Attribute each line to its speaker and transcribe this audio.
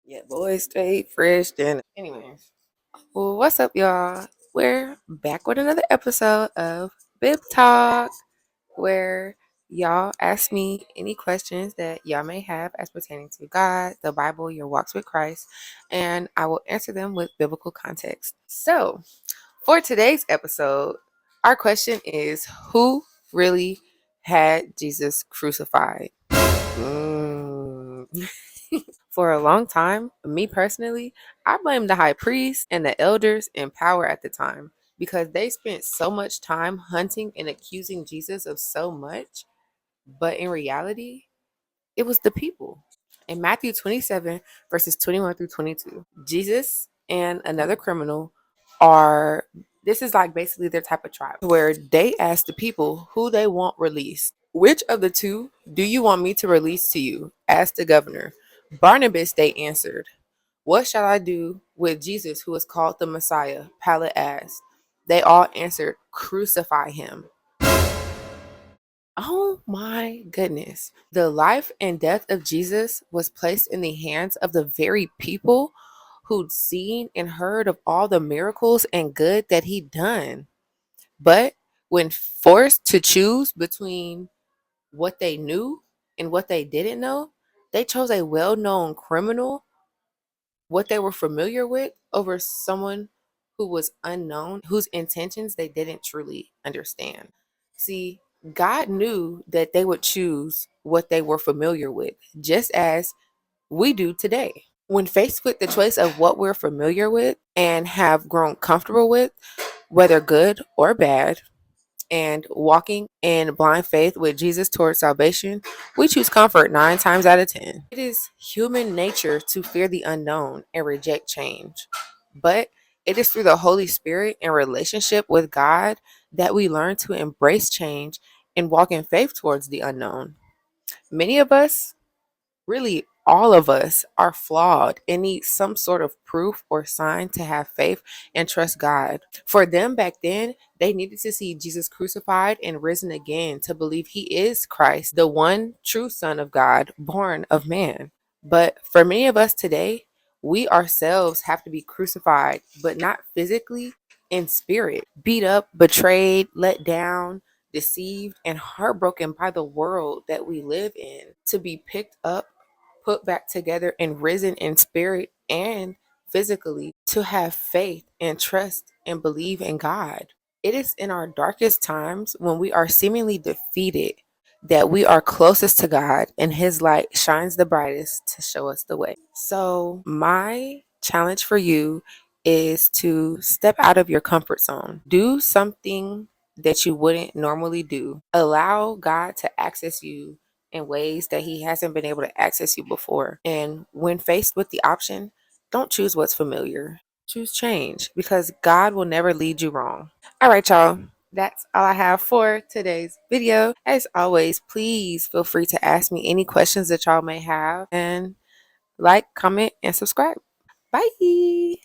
Speaker 1: Yeah, boy, straight fresh. Then, anyways, well, what's up, y'all? We're back with another episode of Bib Talk, where y'all ask me any questions that y'all may have as pertaining to God, the Bible, your walks with Christ, and I will answer them with biblical context. So, for today's episode, our question is, who really had Jesus crucified? Mm. For a long time, me personally, I blame the high priest and the elders in power at the time because they spent so much time hunting and accusing Jesus of so much. But in reality, it was the people. In Matthew 27, verses 21 through 22, Jesus and another criminal are, this is like basically their type of trial, where they ask the people who they want released. Which of the two do you want me to release to you? Asked the governor. Barnabas, they answered. What shall I do with Jesus, who is called the Messiah? Pilate asked. They all answered, crucify him. Oh my goodness. The life and death of Jesus was placed in the hands of the very people who'd seen and heard of all the miracles and good that he'd done. But when forced to choose between what they knew and what they didn't know, they chose a well known criminal, what they were familiar with, over someone who was unknown, whose intentions they didn't truly understand. See, God knew that they would choose what they were familiar with, just as we do today. When faced with the choice of what we're familiar with and have grown comfortable with, whether good or bad, and walking in blind faith with Jesus towards salvation, we choose comfort 9 times out of 10. It is human nature to fear the unknown and reject change. But it is through the Holy Spirit and relationship with God that we learn to embrace change and walk in faith towards the unknown. Many of us, really all of us, are flawed and need some sort of proof or sign to have faith and trust God. For them back then, they needed to see Jesus crucified and risen again to believe he is Christ, the one true Son of God, born of man. But for many of us today, we ourselves have to be crucified, but not physically, in spirit, beat up, betrayed, let down, deceived, and heartbroken by the world that we live in, to be picked up, put back together, and risen in spirit and physically, to have faith and trust and believe in God. It is in our darkest times, when we are seemingly defeated, that we are closest to God and his light shines the brightest to show us the way. So, my challenge for you is to step out of your comfort zone. Do something that you wouldn't normally do. Allow God to access you in ways that he hasn't been able to access you before. And when faced with the option, don't choose what's familiar. Choose change, because God will never lead you wrong. All right, y'all. That's all I have for today's video. As always, please feel free to ask me any questions that y'all may have, and like, comment, and subscribe. Bye.